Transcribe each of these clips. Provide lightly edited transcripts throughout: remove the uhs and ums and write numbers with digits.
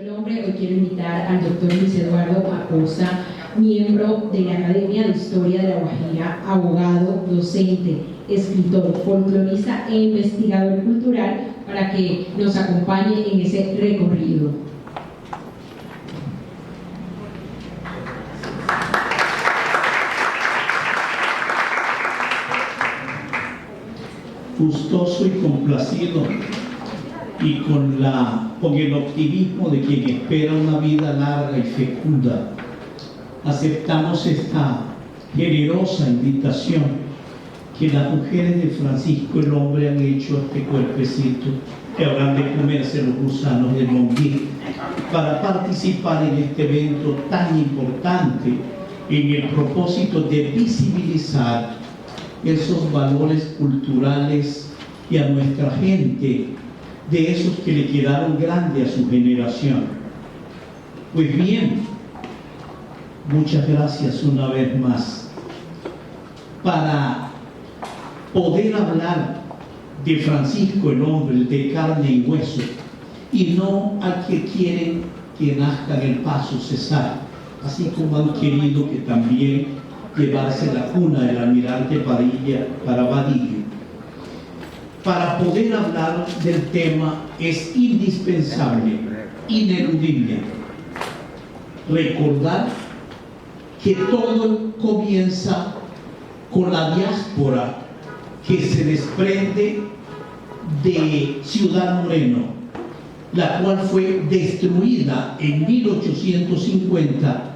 El hombre, hoy quiero invitar al doctor Luis Eduardo Acosta, miembro de la Academia de Historia de La Guajira, abogado, docente, escritor, folclorista e investigador cultural, para que nos acompañe en ese recorrido. Gustoso y complacido, y con el optimismo de quien espera una vida larga y fecunda, aceptamos esta generosa invitación que las mujeres de Francisco el Hombre han hecho a este cuerpecito que habrán de comerse los gusanos del Monguí para participar en este evento tan importante en el propósito de visibilizar esos valores culturales y a nuestra gente, de esos que le quedaron grandes a su generación. Pues bien, muchas gracias una vez más. Para poder hablar de Francisco el Hombre, el de carne y hueso, y no al que quieren que nazca en el paso Cesar, así como han querido que también llevarse la cuna del almirante Padilla para Vadillo. Para poder hablar del tema es indispensable, ineludible, recordar que todo comienza con la diáspora que se desprende de Ciudad Moreno, la cual fue destruida en 1850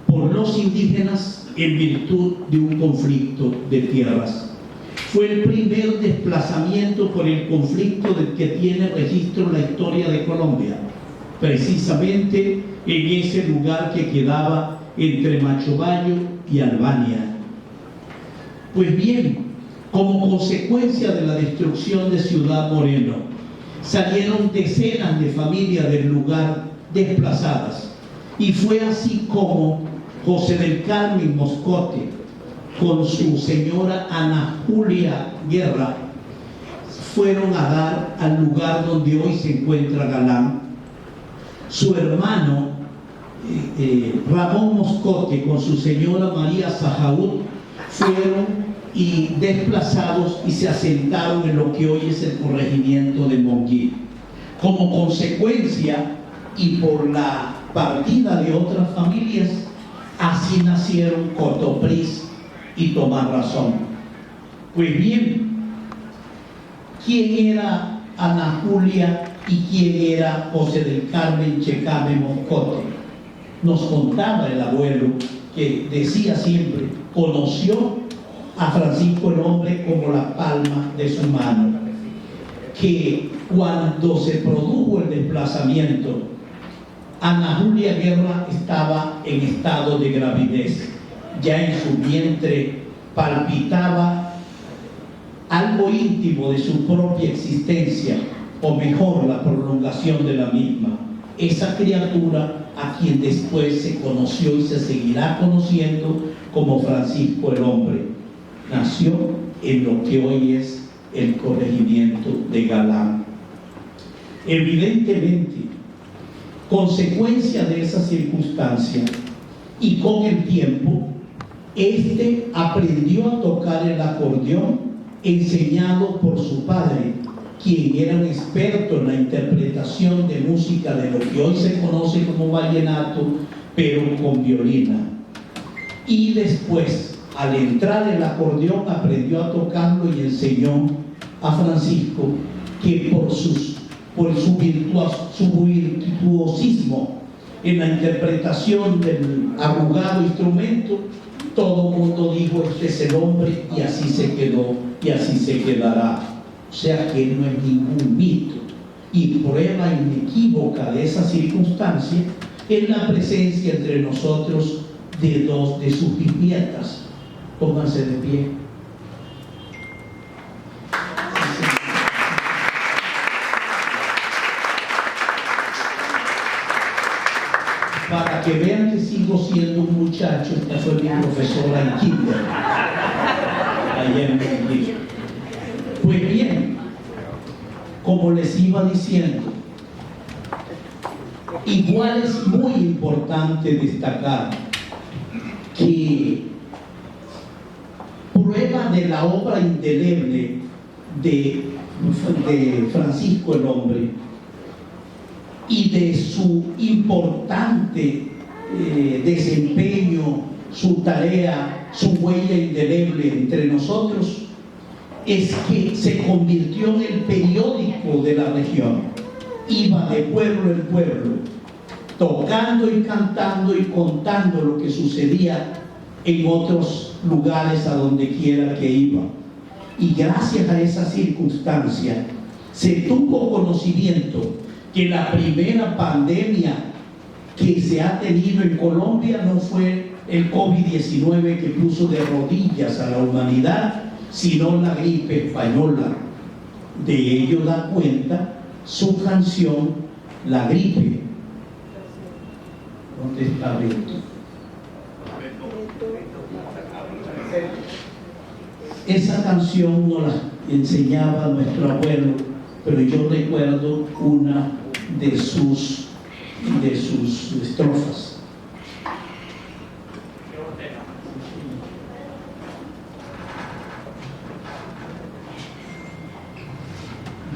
por los indígenas en virtud de un conflicto de tierras. Fue el primer desplazamiento por el conflicto del que tiene registro la historia de Colombia, precisamente en ese lugar que quedaba entre Machobayo y Albania. Pues bien, como consecuencia de la destrucción de Ciudad Moreno, salieron decenas de familias del lugar desplazadas, y fue así como José del Carmen Moscote, con su señora Ana Julia Guerra, fueron a dar al lugar donde hoy se encuentra Galán. Su hermano Ramón Moscote con su señora María Sajaud fueron y desplazados y se asentaron en lo que hoy es el corregimiento de Monguí. Como consecuencia y por la partida de otras familias, así nacieron Cotopris y Tomás Razón. Pues bien, ¿quién era Ana Julia y quién era José del Carmen Checame Moscote? Nos contaba el abuelo, que decía siempre, conoció a Francisco el Hombre como la palma de su mano, que cuando se produjo el desplazamiento, Ana Julia Guerra estaba en estado de gravidez. Ya en su vientre palpitaba algo íntimo de su propia existencia, o mejor, la prolongación de la misma. Esa criatura a quien después se conoció y se seguirá conociendo como Francisco el Hombre, nació en lo que hoy es el corregimiento de Galán. Evidentemente, consecuencia de esa circunstancia, y con el tiempo, aprendió a tocar el acordeón enseñado por su padre, quien era un experto en la interpretación de música de lo que hoy se conoce como vallenato, pero con violina. Y después, al entrar el acordeón, aprendió a tocarlo y enseñó a Francisco, que por su virtuosismo en la interpretación del arrugado instrumento, todo el mundo dijo, este es el hombre, y así se quedó y así se quedará. O sea que no es ningún mito, y prueba inequívoca de esa circunstancia es la presencia entre nosotros de dos de sus bisnietas. Pónganse de pie. Para que vean que sigo siendo un muchacho, esta fue mi profesora en kinder, allá en Medellín. Pues bien, como les iba diciendo, Igual es muy importante destacar que prueba de la obra indeleble de Francisco el Hombre y de su importante desempeño, su tarea, su huella indeleble entre nosotros, es que se convirtió en el periódico de la región. Iba de pueblo en pueblo, tocando y cantando y contando lo que sucedía en otros lugares a donde quiera que iba. Y gracias a esa circunstancia se tuvo conocimiento que la primera pandemia que se ha tenido en Colombia no fue el COVID-19 que puso de rodillas a la humanidad, sino la gripe española. De ello da cuenta su canción La Gripe. ¿Dónde está Beto? Esa canción nos la enseñaba nuestro abuelo, pero yo recuerdo una de sus estrofas.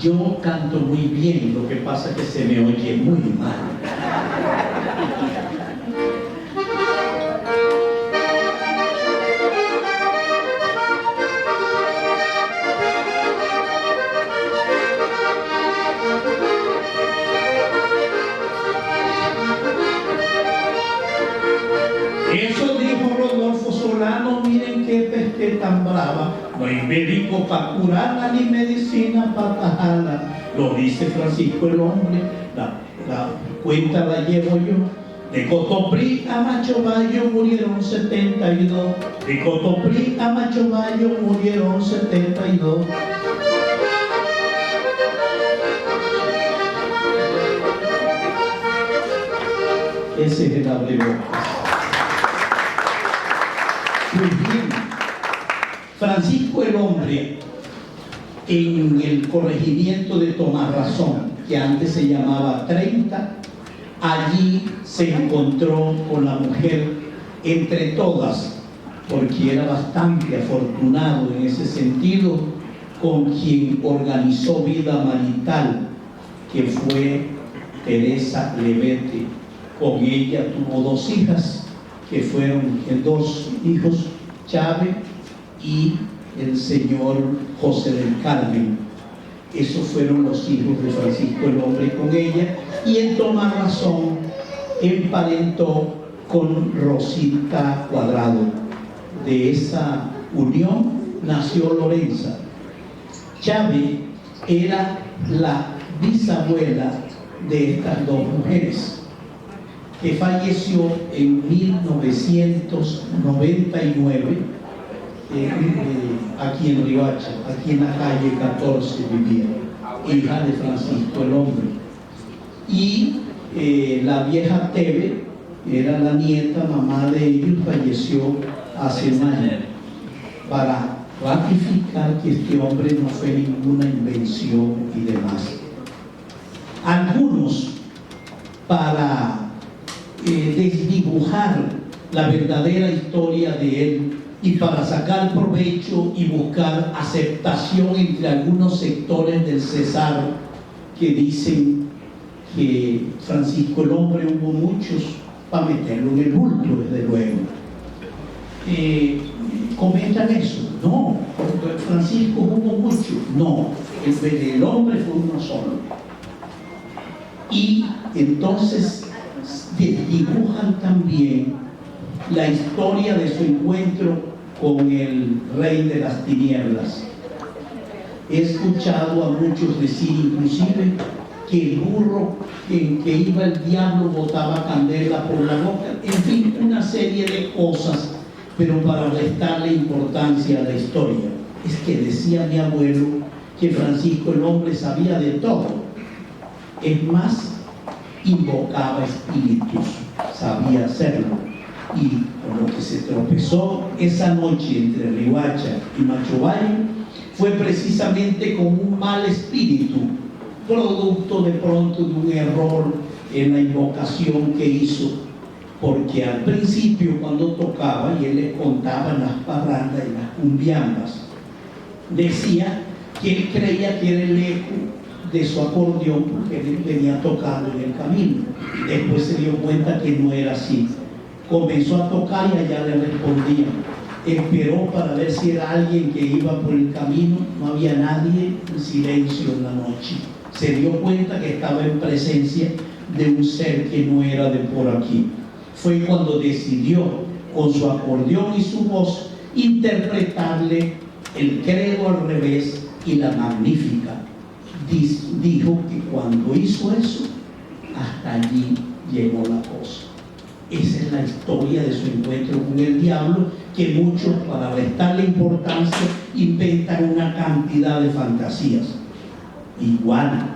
Yo canto muy bien, lo que pasa es que se me oye muy mal. Eso dijo Rodolfo Solano, miren qué peste tan brava. No hay médico para curarla ni medicina para atajarla. Lo dice Francisco el Hombre, la cuenta la llevo yo. De Cotoprí a Machobayo murieron 72. De Cotoprí a Machobayo murieron 72. Ese es el abrebocas. Pues bien, Francisco el Hombre, en el corregimiento de Tomarrazón, que antes se llamaba 30, allí se encontró con la mujer entre todas, porque era bastante afortunado en ese sentido, con quien organizó vida marital, que fue Teresa Levete. Con ella tuvo 2 hijas, que fueron 2 hijos, Chávez y el señor José del Carmen. Esos fueron los hijos de Francisco el Hombre con ella, y en Tomarrazón emparentó con Rosita Cuadrado. De esa unión nació Lorenza. Chávez era la bisabuela de estas 2 mujeres, que falleció en 1999 aquí en Riohacha, aquí en la calle 14 vivía, hija de Francisco el Hombre. Y la vieja Teve era la nieta, mamá de ellos, falleció hace un año, para ratificar que este hombre no fue ninguna invención y demás. Algunos, para desdibujar la verdadera historia de él y para sacar provecho y buscar aceptación entre algunos sectores del Cesar, que dicen que Francisco el Hombre hubo muchos para meterlo en el bulto, desde luego. Comentan eso. No, Francisco hubo muchos. No, el hombre fue uno solo. Y entonces dibujan también la historia de su encuentro con el rey de las tinieblas. He escuchado a muchos decir inclusive que el burro en que iba el diablo botaba candela por la boca, en fin, una serie de cosas, pero para restarle importancia a la historia. Es que decía mi abuelo que Francisco el Hombre sabía de todo. Es más, invocaba espíritus, sabía hacerlo. Y con lo que se tropezó esa noche entre Riohacha y Machobayo fue precisamente con un mal espíritu, producto de pronto de un error en la invocación que hizo, porque al principio cuando tocaba y él les contaba en las parrandas y las cumbiambas, decía que él creía que era el eco de su acordeón porque él venía tocando en el camino. Después se dio cuenta que no era así. Comenzó a tocar y allá le respondían. Esperó para ver si era alguien que iba por el camino, no había nadie, en silencio en la noche. Se dio cuenta que estaba en presencia de un ser que no era de por aquí. Fue cuando decidió, con su acordeón y su voz, interpretarle el credo al revés y la Magnífica. Dijo que cuando hizo eso, hasta allí llegó la cosa. Esa es la historia de su encuentro con el diablo, que muchos, para restarle importancia, inventan una cantidad de fantasías. Igual,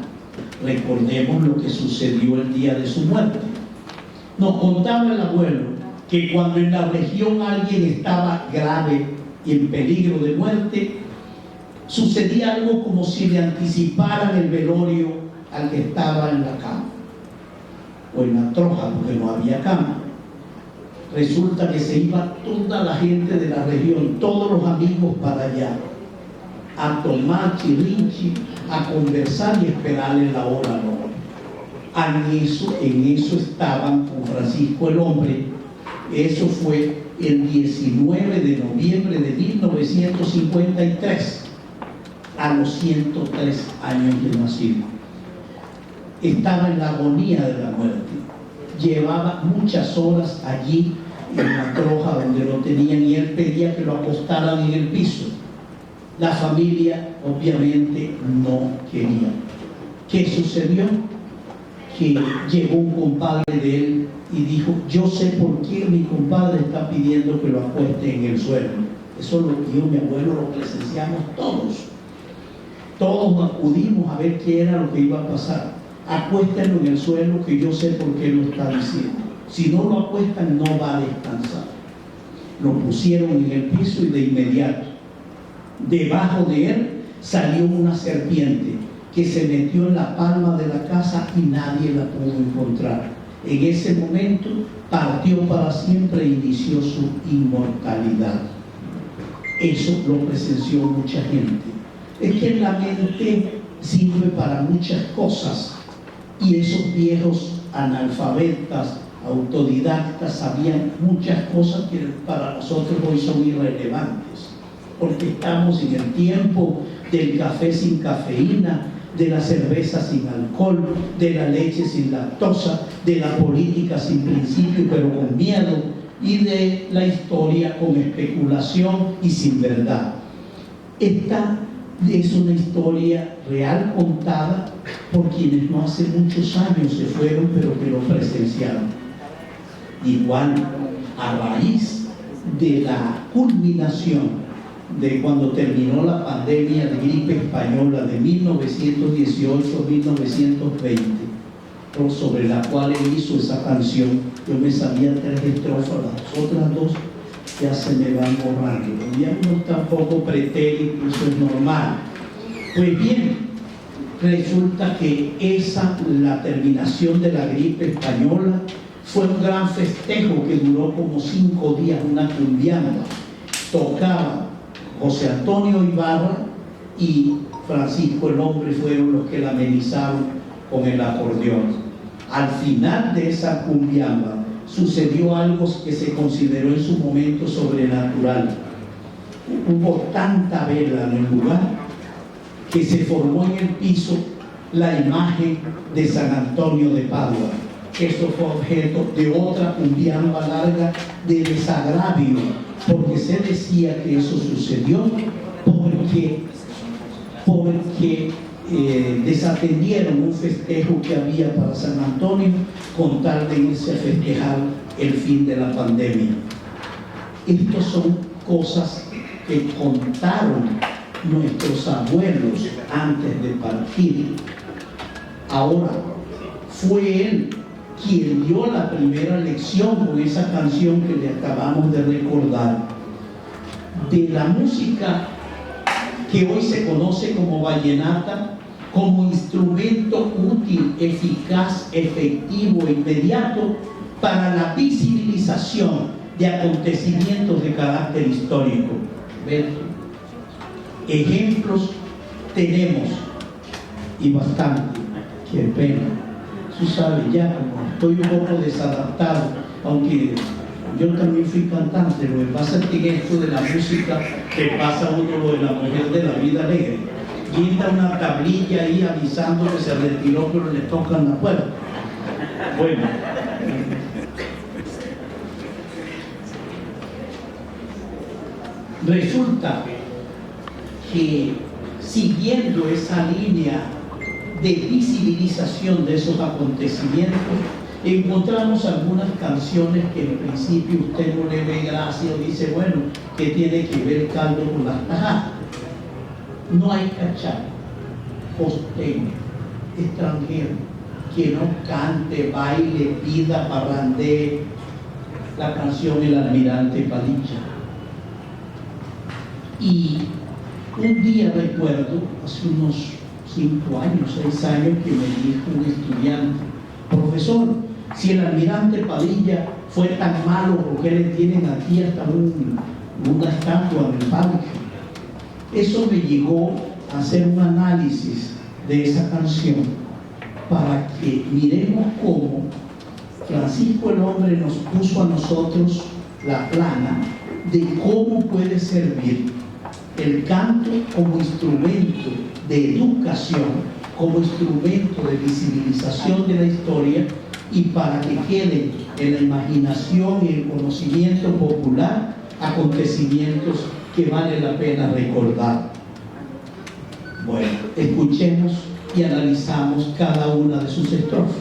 recordemos lo que sucedió el día de su muerte. Nos contaba el abuelo que cuando en la región alguien estaba grave y en peligro de muerte, sucedía algo como si le anticiparan el velorio al que estaba en la cama o en la troja, porque no había cama. Resulta que se iba toda la gente de la región, todos los amigos para allá, a tomar chirinchi, a conversar y esperarle la hora no. En eso estaban con Francisco el Hombre. Eso fue el 19 de noviembre de 1953, a los 103 años de nacido. Estaba en la agonía de la muerte. Llevaba muchas horas allí en la troja donde lo tenían y él pedía que lo acostaran en el piso. La familia obviamente no quería. ¿Qué sucedió? Que llegó un compadre de él y dijo: yo sé por qué mi compadre está pidiendo que lo acueste en el suelo. Eso lo dijo mi abuelo, lo presenciamos todos. Todos acudimos a ver qué era lo que iba a pasar. Acuéstenlo en el suelo, que yo sé por qué lo está diciendo. Si no lo acuestan, no va a descansar. Lo pusieron en el piso y de inmediato, debajo de él salió una serpiente que se metió en la palma de la casa y nadie la pudo encontrar. En ese momento partió para siempre e inició su inmortalidad. Eso lo presenció mucha gente. Es que la mente sirve para muchas cosas, y esos viejos analfabetas, autodidactas, sabían muchas cosas que para nosotros hoy son irrelevantes, porque estamos en el tiempo del café sin cafeína, de la cerveza sin alcohol, de la leche sin lactosa, de la política sin principio pero con miedo, y de la historia con especulación y sin verdad. Esta es una historia real contada por quienes no hace muchos años se fueron, pero que lo presenciaron. Igual, a raíz de la culminación de cuando terminó la pandemia de gripe española de 1918-1920, sobre la cual él hizo esa canción, yo me sabía 3 estrofas, las otras 2 ya se me van borrando. Ya no tampoco pretérito, eso es normal. Pues bien, resulta que la terminación de la gripe española fue un gran festejo que duró como 5 días, una cumbiamba. Tocaba José Antonio Ibarra y Francisco el Hombre, fueron los que la amenizaron con el acordeón. Al final de esa cumbiamba sucedió algo que se consideró en su momento sobrenatural. Hubo tanta vela en el lugar que se formó en el piso la imagen de San Antonio de Padua. Eso fue objeto de otra cumbiamba larga de desagravio, porque se decía que eso sucedió porque desatendieron un festejo que había para San Antonio con tal de irse a festejar el fin de la pandemia. Estas son cosas que contaron nuestros abuelos antes de partir. Ahora, fue él quien dio la primera lección con esa canción que le acabamos de recordar, de la música que hoy se conoce como vallenata, como instrumento útil, eficaz, efectivo e inmediato para la visibilización de acontecimientos de carácter histórico. ¿Ven? Ejemplos tenemos, y bastante. Qué pena. Tú sabes, ya como estoy un poco desadaptado, aunque yo también fui cantante. Lo que pasa es que en esto de la música te pasa uno lo de la mujer de la vida alegre. Guinda una tablilla ahí avisando que se retiró, pero le tocan la puerta. Bueno, resulta que siguiendo esa línea de visibilización de esos acontecimientos, encontramos algunas canciones que en principio usted no le ve gracia o dice, bueno, ¿qué tiene que ver caldo con las tajadas? No hay cachapa, costeño, extranjero, que no cante, baile, pida, parrandee la canción El Almirante Padilla. Y un día recuerdo, hace unos 5 años, 6 años, que me dijo un estudiante, profesor, si el Almirante Padilla fue tan malo, ¿por qué le tienen aquí hasta una estatua en el parque? Eso me llegó a hacer un análisis de esa canción para que miremos cómo Francisco el Hombre nos puso a nosotros la plana de cómo puede servir el canto como instrumento de educación, como instrumento de visibilización de la historia y para que queden en la imaginación y el conocimiento popular acontecimientos que vale la pena recordar. Bueno, escuchemos y analizamos cada una de sus estrofas.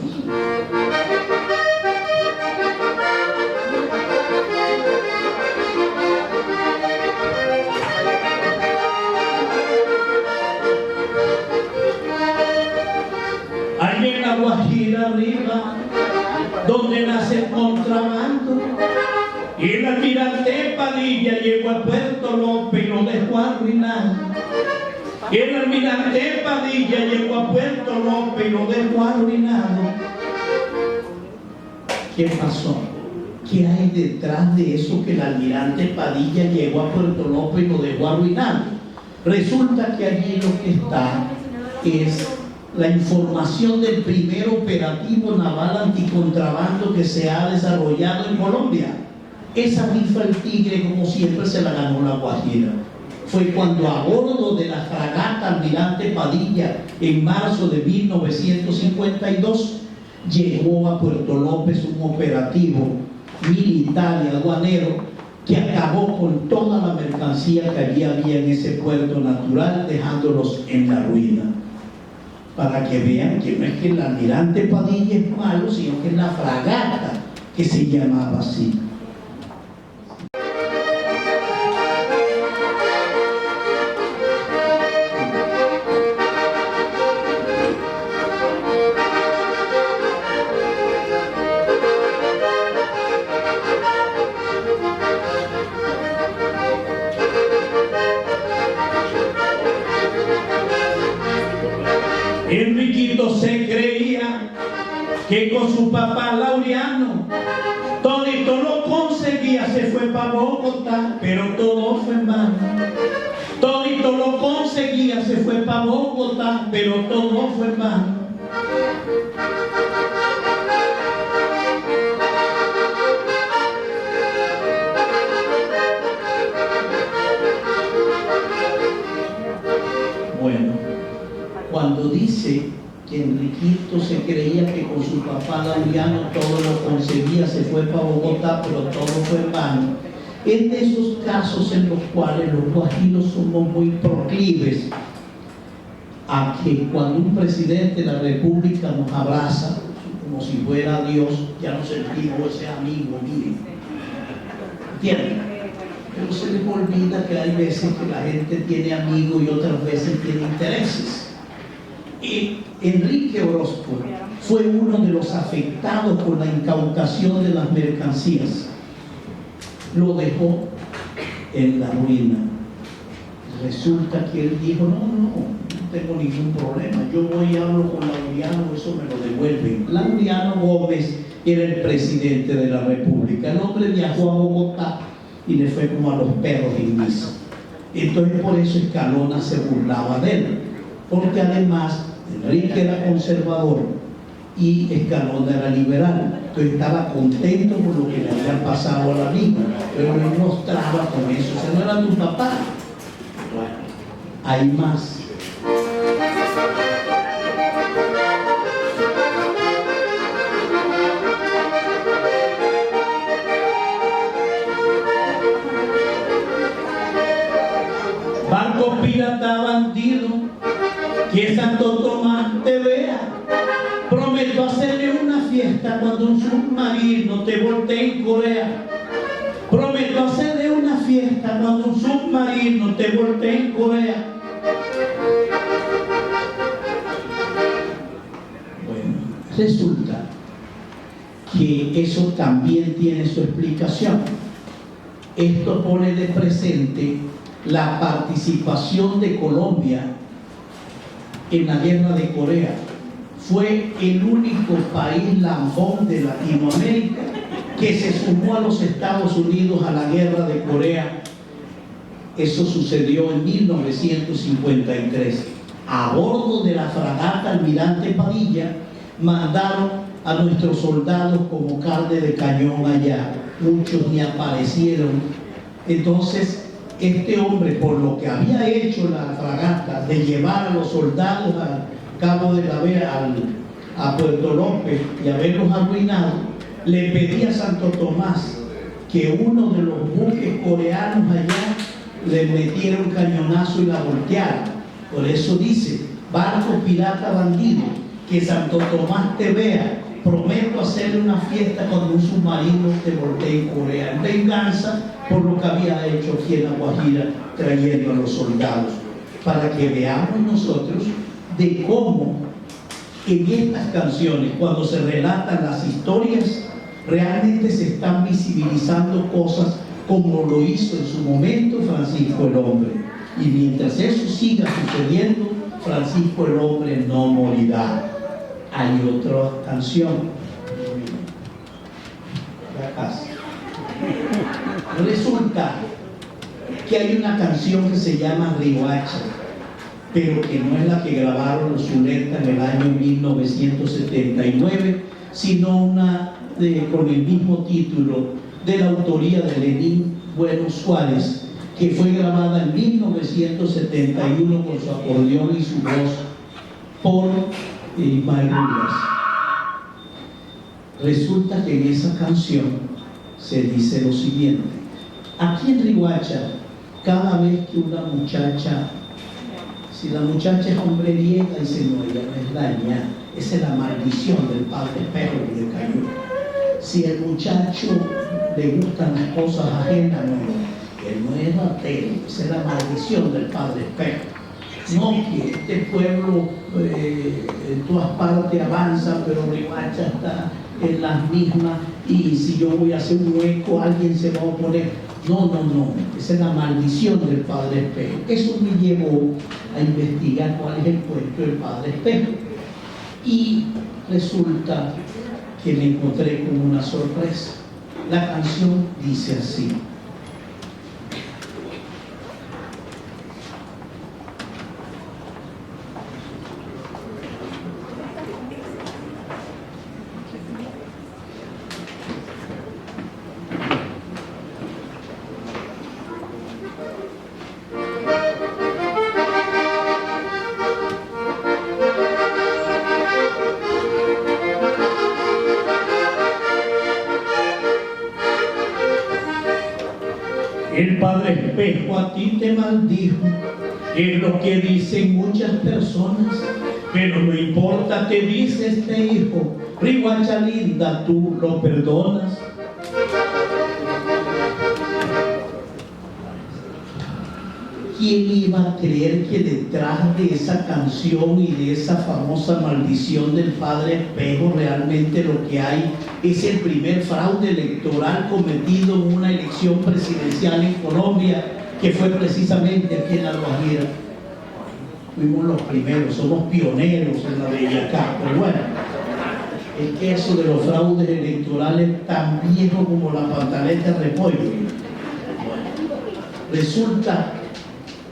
Allí en la Guajira arriba, donde nace el contrabando, y el Almirante Padilla llegó a Puerto López y lo dejó arruinado. Y el Almirante Padilla llegó a Puerto López y lo dejó arruinado. ¿Qué pasó? ¿Qué hay detrás de eso que el Almirante Padilla llegó a Puerto López y lo dejó arruinado? Resulta que allí lo que está es la información del primer operativo naval anticontrabando que se ha desarrollado en Colombia. Esa rifa el tigre, como siempre, se la ganó la Guajira. Fue cuando a bordo de la fragata Almirante Padilla, en marzo de 1952, llegó a Puerto López un operativo militar y aduanero que acabó con toda la mercancía que allí había en ese puerto natural, dejándolos en la ruina. Para que vean que no es que el Almirante Padilla es malo, sino que es la fragata que se llamaba así. Enriquito se creía que con su papá Laureano todito lo conseguía, se fue para Bogotá, pero todo fue en vano. Todito lo conseguía, se fue para Bogotá, pero todo fue en vano. Bueno, cuando dice que Enriquito se creía que con su papá Laureano todo lo conseguía, se fue para Bogotá, pero todo fue en vano, es de esos casos en los cuales los guajiros somos muy proclives a que cuando un presidente de la República nos abraza como si fuera Dios, ya nos sentimos ese amigo, miren. ¿Entienden? Pero se les olvida que hay veces que la gente tiene amigos y otras veces tiene intereses. Y Enrique Orozco fue uno de los afectados por la incautación de las mercancías. Lo dejó en la ruina. Resulta que él dijo, no, tengo ningún problema. Yo voy y hablo con Laureano, eso me lo devuelven. Laureano Gómez era el presidente de la República. El hombre viajó a Bogotá y le fue como a los perros en misa. Entonces por eso Escalona se burlaba de él, porque además Enrique era conservador y Escalona era liberal. Entonces estaba contento por lo que le había pasado a la misma, pero él mostraba con eso: ese no era tu papá. Bueno, hay más. Barco pirata bandido, que Santo Tomás te vea. Prometo hacerle una fiesta cuando un submarino te voltee en Corea. Prometo hacerle una fiesta cuando un submarino te voltee en Corea. Bueno, resulta que eso también tiene su explicación. Esto pone de presente la participación de Colombia en la guerra de Corea. Fue el único país lambón de Latinoamérica que se sumó a los Estados Unidos a la guerra de Corea. Eso sucedió en 1953. A bordo de la fragata Almirante Padilla mandaron a nuestros soldados como carne de cañón allá. Muchos ni aparecieron. Entonces, este hombre, por lo que había hecho la fragata de llevar a los soldados al Cabo de la Vela, a Puerto López, y haberlos arruinado, le pedía a Santo Tomás que uno de los buques coreanos allá le metiera un cañonazo y la volteara. Por eso dice: barco pirata bandido, que Santo Tomás te vea. Prometo hacerle una fiesta cuando un submarino te voltee en Corea, en venganza por lo que había hecho aquí en La Guajira, trayendo a los soldados, para que veamos nosotros de cómo en estas canciones, cuando se relatan las historias, realmente se están visibilizando cosas como lo hizo en su momento Francisco el Hombre. Y mientras eso siga sucediendo, Francisco el Hombre no morirá. Hay otra canción. Resulta que hay una canción que se llama Riohacha, pero que no es la que grabaron los Zuleta en el año 1979, sino una con el mismo título, de la autoría de Lenín Bueno Suárez, que fue grabada en 1971 con su acordeón y su voz por Ismael Rivas. Resulta que en esa canción se dice lo siguiente: aquí en Riohacha, cada vez que una muchacha, si la muchacha es hombreriega, dice: no, ella no es daña, esa es la maldición del padre Espejo que le cayó. Si el muchacho le gustan las cosas ajenas, no, él no es ateo, esa es la maldición del padre Espejo. No, que este pueblo en todas partes avanza, pero Riohacha está en las mismas, y si yo voy a hacer un hueco, alguien se va a oponer. No, esa es la maldición del padre Espejo. Eso me llevó a investigar cuál es el cuento del padre Espejo, y resulta que me encontré con una sorpresa. La canción dice así: el padre Espejo a ti te maldijo, es lo que dicen muchas personas, pero no importa qué dice este hijo, Riohacha linda, tú lo perdonas. ¿Quién iba a creer que detrás de esa canción y de esa famosa maldición del padre Espejo realmente lo que hay es el primer fraude electoral cometido en una elección presidencial en Colombia, que fue precisamente aquí en La Guajira? fuimos los primeros, somos pioneros en la Bellaca, pero bueno, es que eso de los fraudes electorales tan viejo como la pantaleta de repollo. Resulta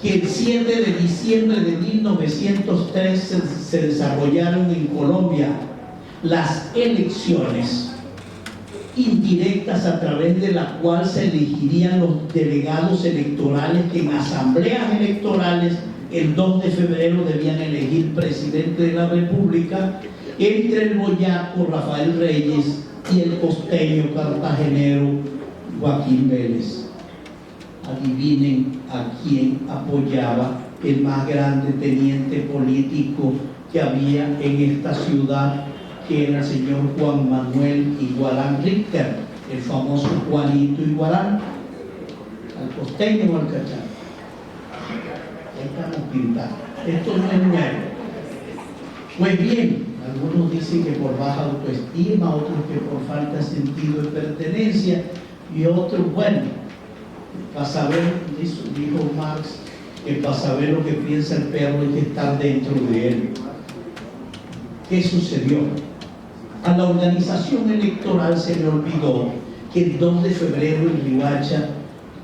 que el 7 de diciembre de 1903 se desarrollaron en Colombia las elecciones indirectas a través de la cual se elegirían los delegados electorales que en asambleas electorales el 2 de febrero debían elegir presidente de la República entre el boyaco Rafael Reyes y el costeño cartagenero Joaquín Vélez. Adivinen a quién apoyaba el más grande teniente político que había en esta ciudad, que era el señor Juan Manuel Iguarán Richter, el famoso Juanito Iguarán. Al costeño o al cachán. Ahí estamos pintando. Esto no es nuevo. Pues bien, algunos dicen que por baja autoestima, otros que por falta de sentido de pertenencia, y otros, bueno, para saber, dijo Marx, que para saber lo que piensa el perro hay que estar dentro de él. ¿Qué sucedió? A la organización electoral se le olvidó que el 2 de febrero en Riohacha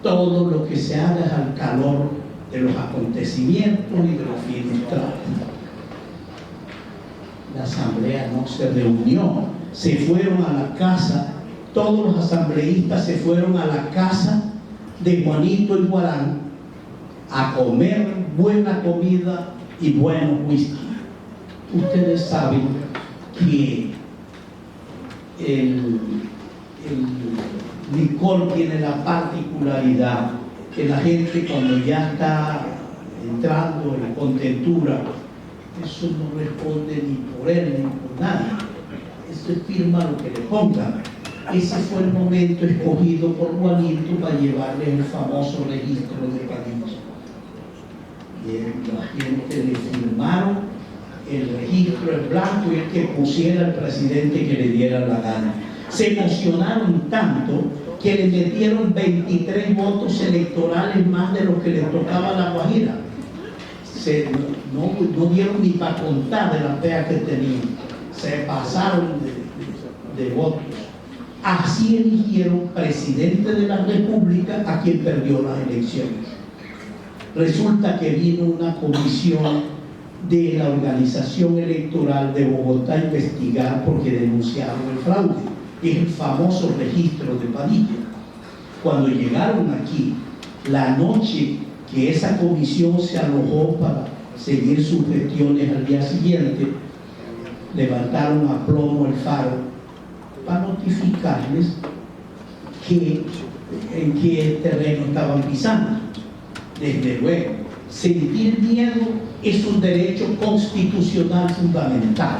todo lo que se haga es al calor de los acontecimientos y de los fines trágicos. La asamblea no se reunió, se fueron a la casa, todos los asambleístas se fueron a la casa de Juanito Iguarán a comer buena comida y buen whisky. Ustedes saben que el licor tiene la particularidad que la gente cuando ya está entrando en contentura, eso no responde ni por él ni por nadie, eso firma lo que le pongan. Ese fue el momento escogido por Juanito para llevarle el famoso registro de Padilla. Y la gente le firmaron el registro en blanco y el que pusiera al presidente que le diera la gana. Se emocionaron tanto que le metieron 23 votos electorales más de los que le tocaba a La Guajira. No dieron ni para contar de la fea que tenían. Se pasaron de votos. Así eligieron presidente de la República a quien perdió las elecciones. Resulta que vino una comisión de la organización electoral de Bogotá a investigar porque denunciaron el fraude. Es el famoso registro de Padilla. Cuando llegaron aquí, la noche que esa comisión se alojó para seguir sus gestiones al día siguiente, levantaron a plomo el faro para notificarles en qué terreno estaban pisando. Desde luego, sentir miedo es un derecho constitucional fundamental.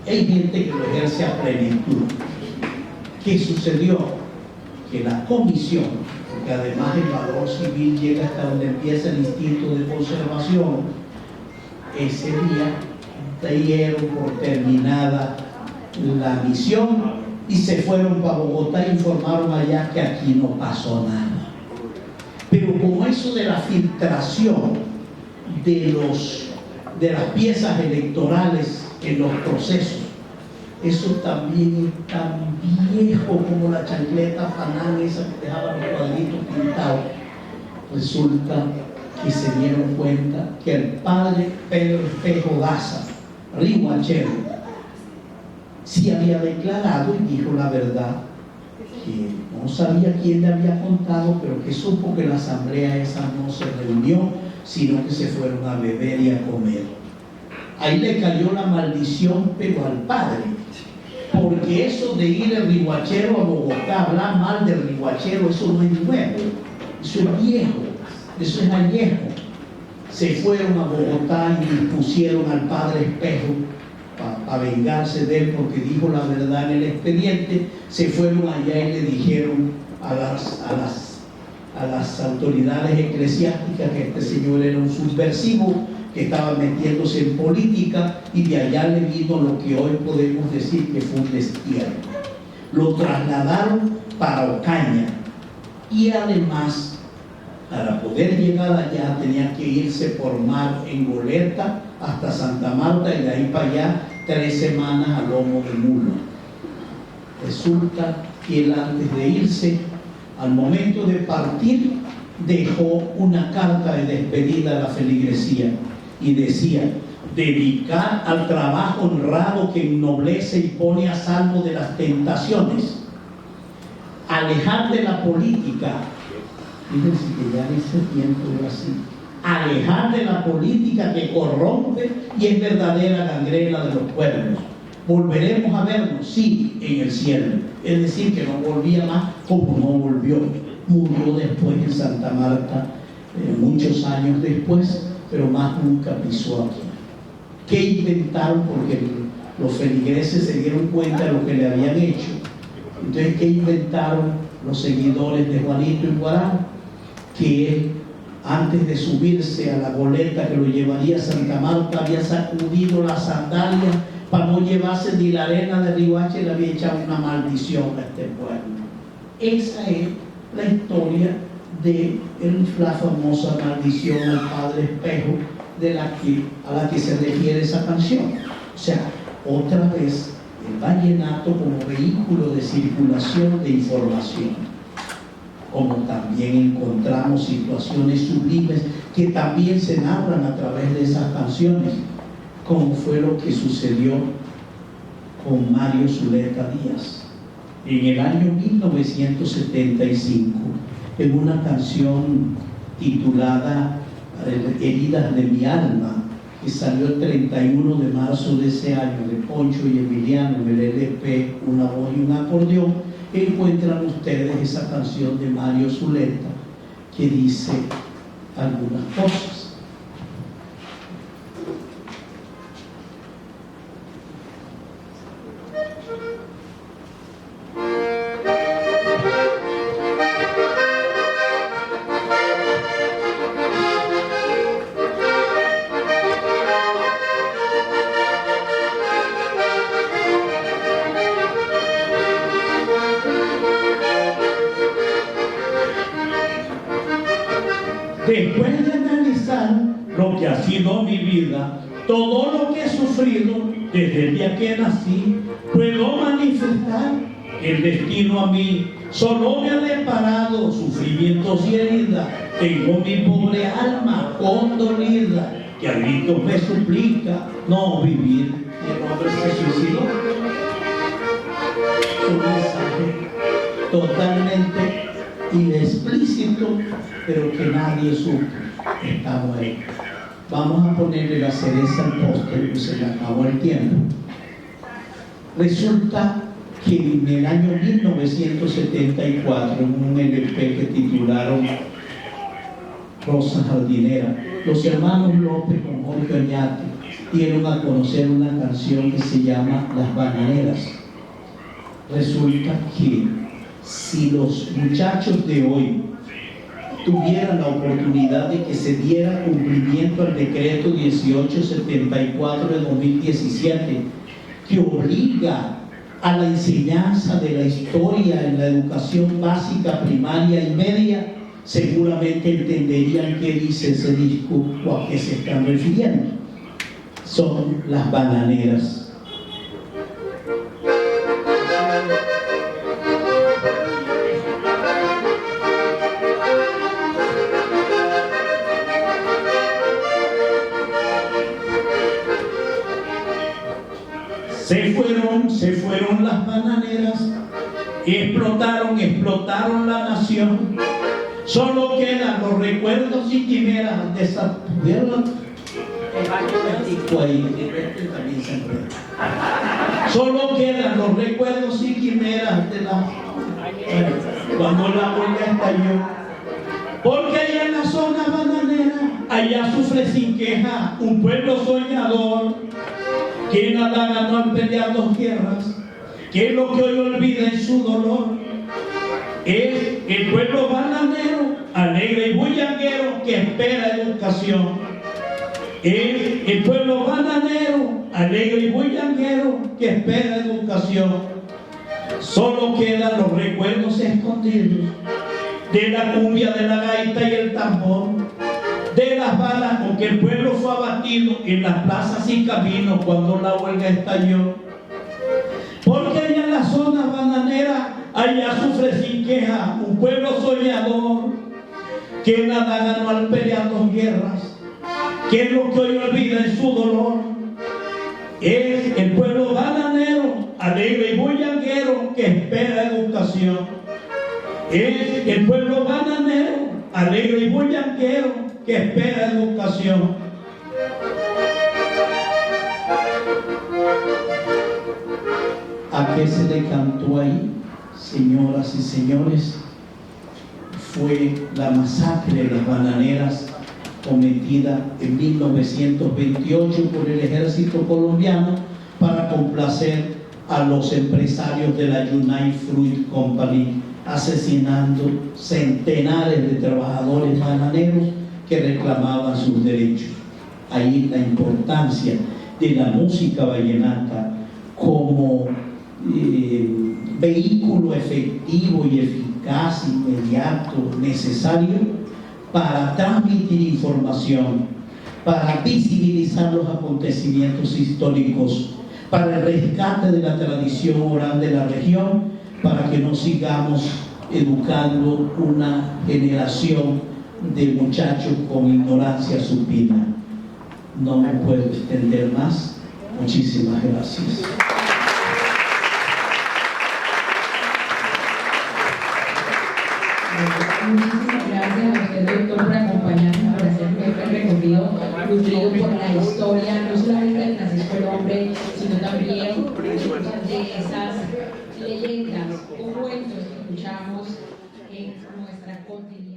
Hay gente que lo ejerce a plenitud. ¿Qué sucedió? Que la comisión, porque además el valor civil llega hasta donde empieza el instinto de conservación, ese día dieron por terminada la misión y se fueron para Bogotá e informaron allá que aquí no pasó nada. Pero como eso de la filtración de las piezas electorales en los procesos, eso también es tan viejo como la chancleta Panán esa que dejaba los cuadritos pintados. Resulta que se dieron cuenta que el padre Pedro Espejo Daza, riohachero, sí había declarado y dijo la verdad, que no sabía quién le había contado, pero que supo que la asamblea esa no se reunió, sino que se fueron a beber y a comer. Ahí le cayó la maldición, pero al padre, porque eso de ir el riohachero a Bogotá, hablar mal del riohachero, eso no es nuevo, eso es viejo, eso es añejo. Se fueron a Bogotá y dispusieron al padre Espejo para vengarse de él porque dijo la verdad en el expediente. Se fueron allá y le dijeron a las autoridades eclesiásticas que este señor era un subversivo, que estaba metiéndose en política, y de allá le vino lo que hoy podemos decir que fue un destierro. Lo trasladaron para Ocaña y además para poder llegar allá tenía que irse por mar en goleta hasta Santa Marta y de ahí para allá 3 semanas a lomo de mula. Resulta que él, antes de irse, al momento de partir, dejó una carta de despedida a la feligresía y decía: dedicar al trabajo honrado que ennoblece y pone a salvo de las tentaciones, alejar de la política. Fíjense que ya en ese tiempo era así: alejar de la política que corrompe y es verdadera gangrena de los pueblos. Volveremos a vernos, sí, en el cielo. Es decir, que no volvía más como no volvió. Murió después en Santa Marta, muchos años después, pero más nunca pisó aquí. ¿Qué inventaron? Porque los feligreses se dieron cuenta de lo que le habían hecho. Entonces, ¿qué inventaron los seguidores de Juanito Iguarán? Que él, antes de subirse a la goleta que lo llevaría a Santa Marta, había sacudido las sandalias para no llevarse ni la arena de Riohacha y le había echado una maldición a este pueblo. Esa es la historia de la famosa maldición al Padre Espejo, a la que se refiere esa canción. O sea, otra vez el vallenato como vehículo de circulación de información, como también encontramos situaciones sublimes que también se narran a través de esas canciones, como fue lo que sucedió con Mario Zuleta Díaz en el año 1975, en una canción titulada Heridas de mi alma, que salió el 31 de marzo de ese año, de Poncho y Emiliano, en el LP Una voz y un acordeón. Encuentran ustedes esa canción de Mario Zuleta que dice algunas cosas. Después de analizar lo que ha sido mi vida, todo lo que he sufrido desde el día que nací, puedo manifestar que el destino a mí solo me ha deparado sufrimientos y heridas. Tengo mi pobre alma condolida, que a gritos me suplica no vivir. Y el hombre se suicidó. Un mensaje totalmente inexplícito, pero que nadie supo. Estamos ahí. Vamos a ponerle la cereza al postre, que se le acabó el tiempo. Resulta que en el año 1974, en un LP que titularon Rosa Jardinera, los hermanos López con Jorge Oñate dieron a conocer una canción que se llama Las Bananeras. Resulta que si los muchachos de hoy tuvieran la oportunidad de que se diera cumplimiento al decreto 1874 de 2017, que obliga a la enseñanza de la historia en la educación básica, primaria y media, seguramente entenderían qué dice ese disco o a qué se están refiriendo. Son Las Bananeras. Se fueron las bananeras, explotaron la nación. Solo quedan los recuerdos y quimeras de esa... ¿Vieron? Solo quedan los recuerdos y quimeras de la... Cuando la huelga estalló. Porque allá en la zona bananera, allá sufre sin queja un pueblo soñador, que nada ganó al pelear dos guerras, que es lo que hoy olvida en su dolor. Es el pueblo bananero, alegre y bullanguero, que espera educación. Es el pueblo bananero, alegre y bullanguero, que espera educación. Solo quedan los recuerdos escondidos de la cumbia, de la gaita y el tambor, de las balas con que el pueblo fue abatido en las plazas y caminos cuando la huelga estalló. Porque allá en las zonas bananeras, allá sufre sin queja un pueblo soñador, que nada ganó al pelear dos guerras, que es lo que hoy olvida en su dolor. Es el pueblo bananero, alegre y bullanguero, que espera educación. Es el pueblo bananero, alegre y bullanguero, que espera educación. ¿A qué se le cantó ahí, señoras y señores? Fue la masacre de las bananeras cometida en 1928 por el ejército colombiano para complacer a los empresarios de la United Fruit Company, asesinando centenares de trabajadores bananeros que reclamaban sus derechos. Ahí la importancia de la música vallenata como vehículo efectivo y eficaz, inmediato, necesario para transmitir información, para visibilizar los acontecimientos históricos, para el rescate de la tradición oral de la región, para que no sigamos educando una generación de muchachos con ignorancia supina. No me puedo extender más. Muchísimas gracias. Muchísimas gracias a usted, doctor, por acompañarnos, por hacer el recorrido nutrido por la historia, no solamente de Francisco el Hombre, sino también de esas leyendas o cuentos que escuchamos en nuestra cotidianidad.